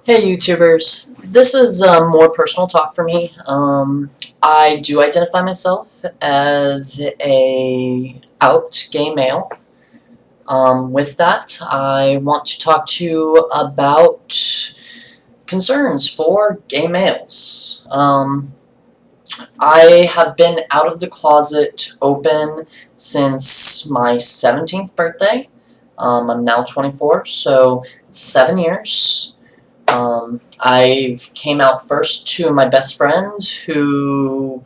Hey YouTubers, this is more personal talk for me. I do identify myself as a out gay male. With that, I want to talk to you about concerns for gay males. I have been out of the closet open since my 17th birthday. I'm now 24, so it's 7 years. I came out first to my best friend, who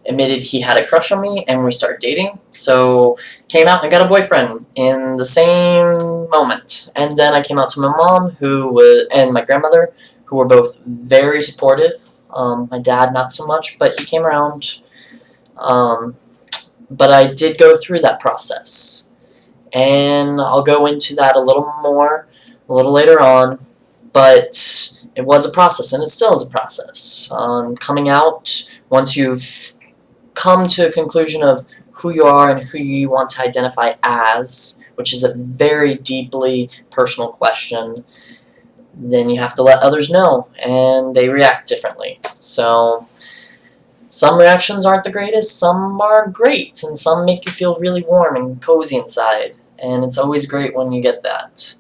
admitted he had a crush on me, and we started dating. So came out and got a boyfriend in the same moment. And then I came out to my mom, and my grandmother, who were both very supportive. My dad not so much, but he came around. But I did go through that process, and I'll go into that a little more a little later on. But it was a process, and it still is a process. Coming out, once you've come to a conclusion of who you are and who you want to identify as, which is a very deeply personal question, then you have to let others know, and they react differently. So some reactions aren't the greatest, some are great, and some make you feel really warm and cozy inside, and it's always great when you get that.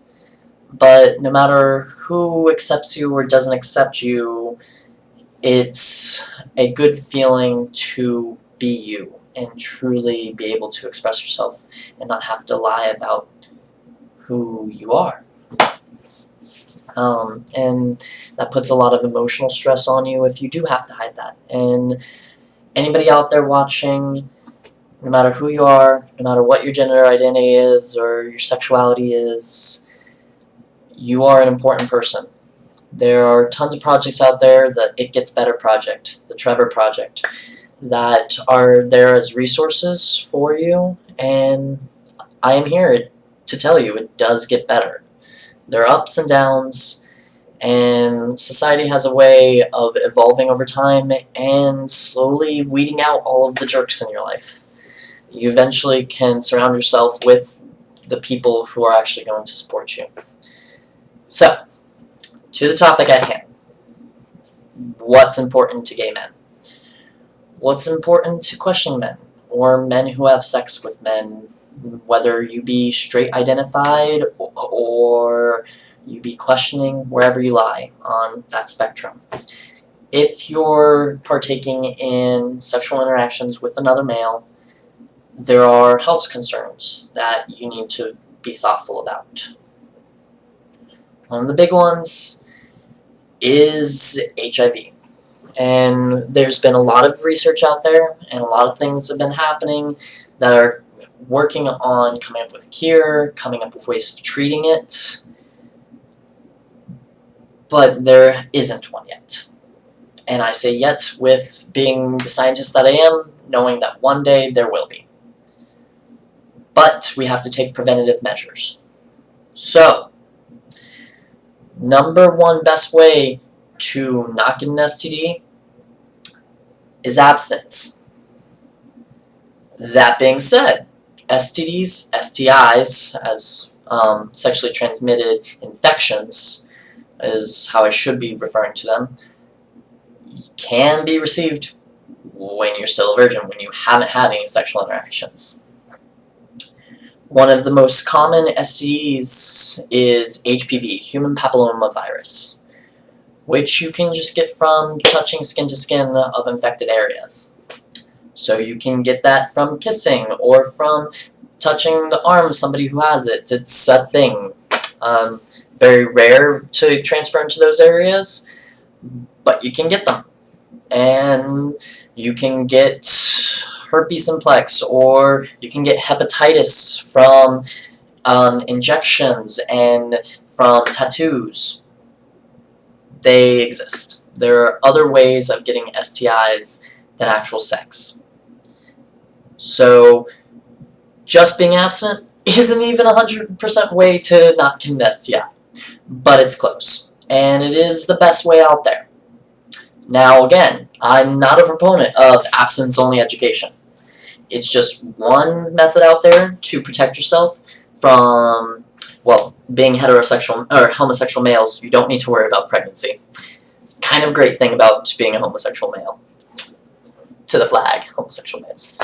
But no matter who accepts you or doesn't accept you, it's a good feeling to be you and truly be able to express yourself and not have to lie about who you are. And that puts a lot of emotional stress on you if you do have to hide that. And anybody out there watching, no matter who you are, no matter what your gender identity is or your sexuality is, you are an important person. There are tons of projects out there, the It Gets Better Project, the Trevor Project, that are there as resources for you, and I am here to tell you it does get better. There are ups and downs, and society has a way of evolving over time and slowly weeding out all of the jerks in your life. You eventually can surround yourself with the people who are actually going to support you. So, to the topic at hand. What's important to gay men? What's important to questioning men, or men who have sex with men, whether you be straight identified or you be questioning wherever you lie on that spectrum. If you're partaking in sexual interactions with another male, there are health concerns that you need to be thoughtful about. One of the big ones is HIV. And there's been a lot of research out there, and a lot of things have been happening that are working on coming up with a cure, coming up with ways of treating it, but there isn't one yet. And I say yet with being the scientist that I am, knowing that one day there will be. But we have to take preventative measures. So, number one best way to not get an STD is abstinence. That being said, STDs, STIs, as sexually transmitted infections, is how I should be referring to them, can be received when you're still a virgin, when you haven't had any sexual interactions. One of the most common STDs is HPV, human papillomavirus, which you can just get from touching skin to skin of infected areas. So you can get that from kissing or from touching the arm of somebody who has it. It's a thing. Very rare to transfer into those areas, but you can get them. And you can get herpes simplex, or you can get hepatitis from injections and from tattoos. They exist. There are other ways of getting STIs than actual sex. So, just being abstinent isn't even 100% way to not get an STI. But it's close. And it is the best way out there. Now, again, I'm not a proponent of abstinence-only education. It's just one method out there to protect yourself from well, being heterosexual or homosexual males, you don't need to worry about pregnancy. It's kind of a great thing about being a homosexual male. To the flag, homosexual males.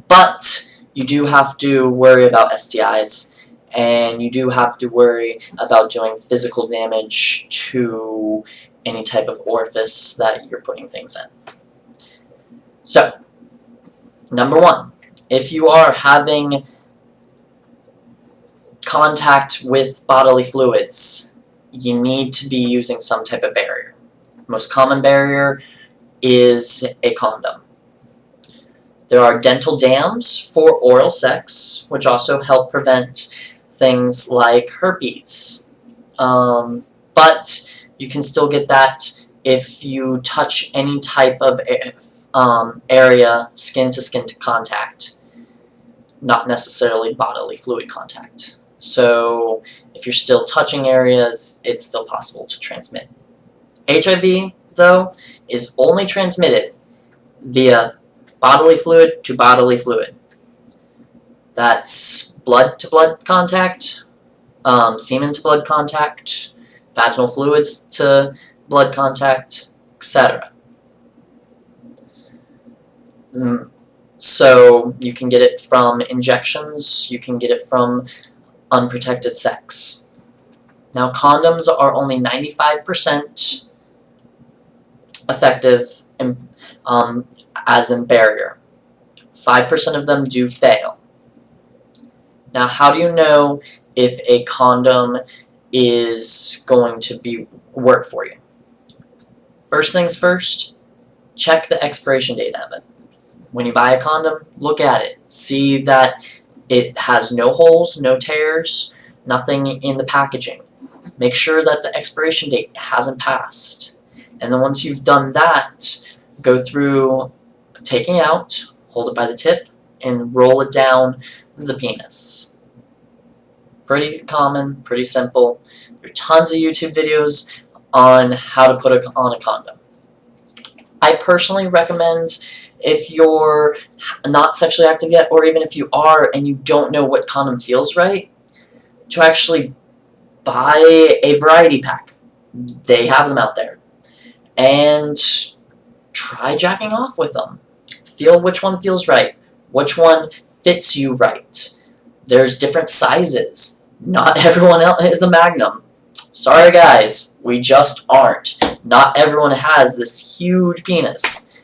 But you do have to worry about STIs, and you do have to worry about doing physical damage to any type of orifice that you're putting things in. So, number one, if you are having contact with bodily fluids, you need to be using some type of barrier. Most common barrier is a condom. There are dental dams for oral sex, which also help prevent things like herpes. But you can still get that if you touch any type of area, skin-to-skin contact, not necessarily bodily fluid contact. So if you're still touching areas, it's still possible to transmit. HIV, though, is only transmitted via bodily fluid to bodily fluid. That's blood-to-blood contact, semen-to-blood contact, vaginal fluids to blood contact, etc. So you can get it from injections, you can get it from unprotected sex. Now, condoms are only 95% effective as in barrier. 5% of them do fail. Now, how do you know if a condom is going to work for you? First things first, check the expiration date of it. When you buy a condom, look at it. See that it has no holes, no tears, nothing in the packaging. Make sure that the expiration date hasn't passed. And then once you've done that, go through taking out, hold it by the tip, and roll it down the penis. Pretty common, pretty simple. There are tons of YouTube videos on how to put on a condom. I personally recommend, if you're not sexually active yet, or even if you are and you don't know what condom feels right, to actually buy a variety pack. They have them out there. And try jacking off with them. Feel which one feels right, which one fits you right. There's different sizes. Not everyone else is a Magnum. Sorry guys, we just aren't. Not everyone has this huge penis.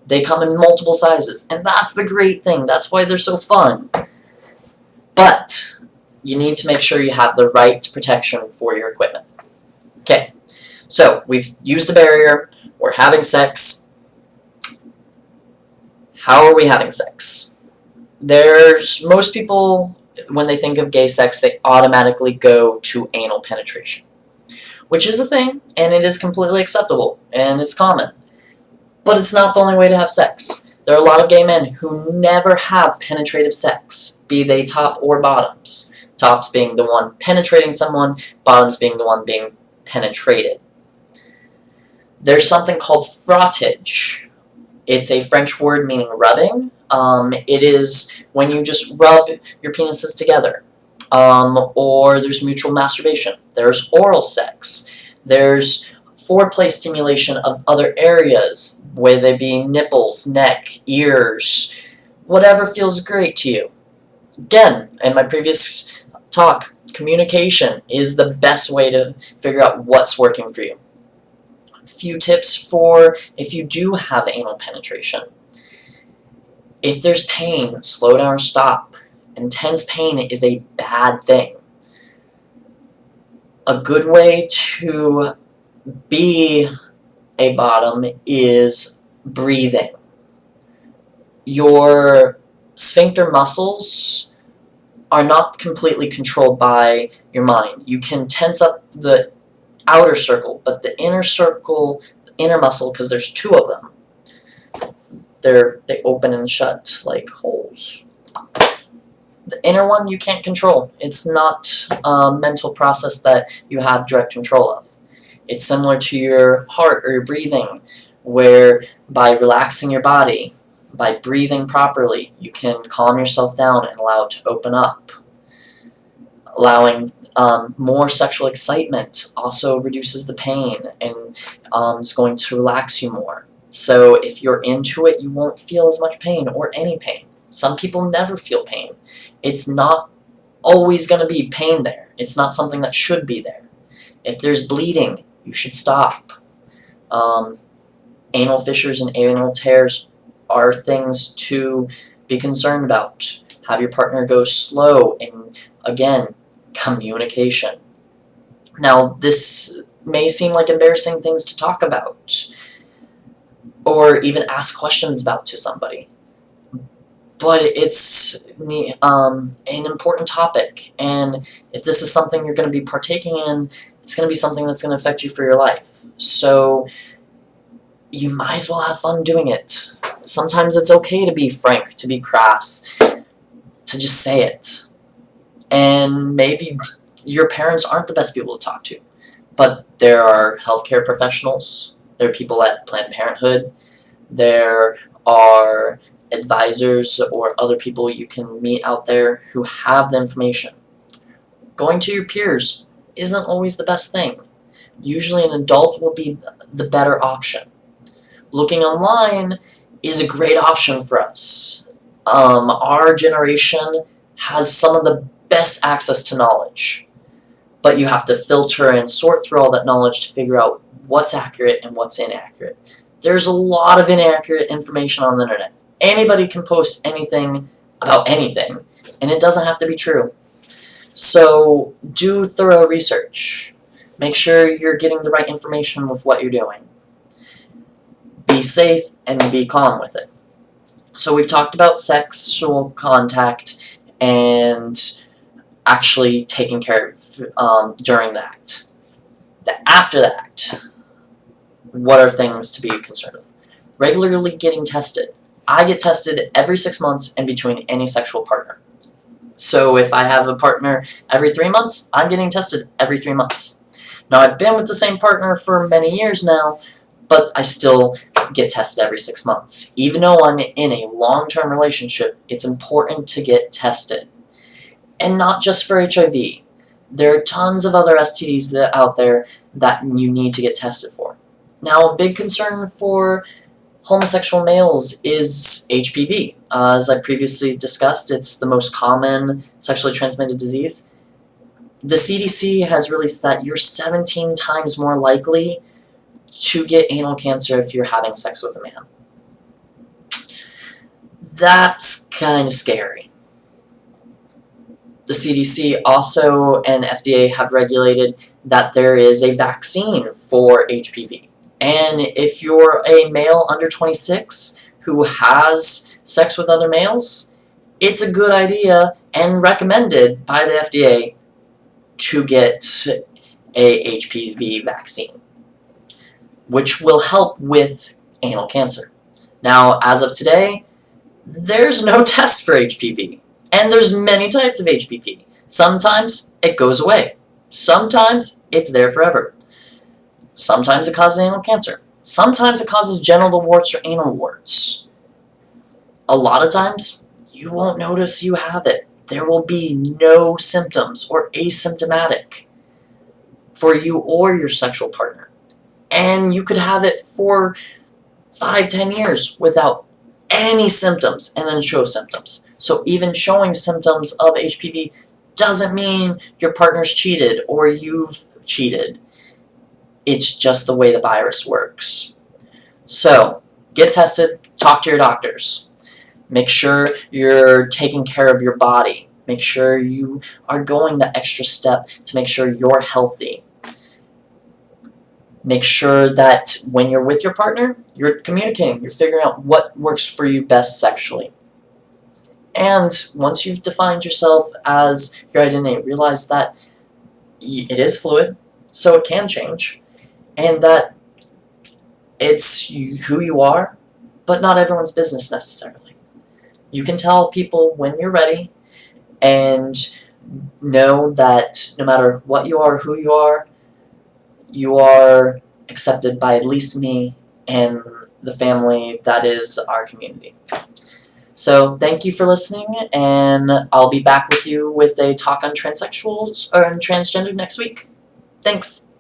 They come in multiple sizes, and that's the great thing. That's why they're so fun. But you need to make sure you have the right protection for your equipment. Okay, so we've used a barrier. We're having sex. How are we having sex? Most people, when they think of gay sex, they automatically go to anal penetration, which is a thing, and it is completely acceptable, and it's common. But it's not the only way to have sex. There are a lot of gay men who never have penetrative sex, be they top or bottoms. Tops being the one penetrating someone, bottoms being the one being penetrated. There's something called frottage. It's a French word meaning rubbing. It is when you just rub your penises together. Or there's mutual masturbation. There's oral sex. There's foreplay stimulation of other areas, whether they be nipples, neck, ears, whatever feels great to you. Again, in my previous talk, communication is the best way to figure out what's working for you. A few tips for if you do have anal penetration. If there's pain, slow down or stop. Intense pain is a bad thing. A good way to be a bottom is breathing. Your sphincter muscles are not completely controlled by your mind. You can tense up the outer circle, but the inner circle, the inner muscle, because there's two of them, they open and shut like holes. The inner one you can't control. It's not a mental process that you have direct control of. It's similar to your heart or your breathing, where by relaxing your body, by breathing properly, you can calm yourself down and allow it to open up. Allowing more sexual excitement also reduces the pain and is going to relax you more. So if you're into it, you won't feel as much pain or any pain. Some people never feel pain. It's not always going to be pain there. It's not something that should be there. If there's bleeding, you should stop. Anal fissures and anal tears are things to be concerned about. Have your partner go slow, and again, communication. Now, this may seem like embarrassing things to talk about or even ask questions about to somebody, but it's an important topic, and if this is something you're going to be partaking in, it's going to be something that's going to affect you for your life. So you might as well have fun doing it. Sometimes it's okay to be frank, to be crass, to just say it. And maybe your parents aren't the best people to talk to, but there are healthcare professionals, there are people at Planned Parenthood, there are advisors or other people you can meet out there who have the information. Going to your peers isn't always the best thing. Usually an adult will be the better option. Looking online is a great option for us. Our generation has some of the best access to knowledge, but you have to filter and sort through all that knowledge to figure out what's accurate and what's inaccurate. There's a lot of inaccurate information on the internet. Anybody can post anything about anything, and it doesn't have to be true. So do thorough research. Make sure you're getting the right information with what you're doing. Be safe and be calm with it. So we've talked about sexual contact and actually taking care of during the act. After the act, what are things to be concerned with? Regularly getting tested. I get tested every 6 months and between any sexual partner. So if I have a partner every 3 months, I'm getting tested every 3 months. Now I've been with the same partner for many years now, but I still get tested every 6 months. Even though I'm in a long-term relationship, it's important to get tested. And not just for HIV. There are tons of other STDs out there that you need to get tested for. Now, a big concern for homosexual males is HPV. As I previously discussed, it's the most common sexually transmitted disease. The CDC has released that you're 17 times more likely to get anal cancer if you're having sex with a man. That's kind of scary. The CDC also and FDA have regulated that there is a vaccine for HPV. And if you're a male under 26 who has sex with other males, it's a good idea and recommended by the FDA to get a HPV vaccine, which will help with anal cancer. Now, as of today, there's no test for HPV, and there's many types of HPV. Sometimes it goes away. Sometimes it's there forever. Sometimes it causes anal cancer. Sometimes it causes genital warts or anal warts. A lot of times, you won't notice you have it. There will be no symptoms or asymptomatic for you or your sexual partner. And you could have it for 5-10 years without any symptoms and then show symptoms. So even showing symptoms of HPV doesn't mean your partner's cheated or you've cheated. It's just the way the virus works. So get tested, talk to your doctors. Make sure you're taking care of your body. Make sure you are going the extra step to make sure you're healthy. Make sure that when you're with your partner, you're communicating, you're figuring out what works for you best sexually. And once you've defined yourself as your identity, realize that it is fluid, so it can change, and that it's who you are, but not everyone's business necessarily. You can tell people when you're ready, and know that no matter what you are, who you are accepted by at least me and the family that is our community. So thank you for listening, and I'll be back with you with a talk on transsexuals or transgender next week. Thanks.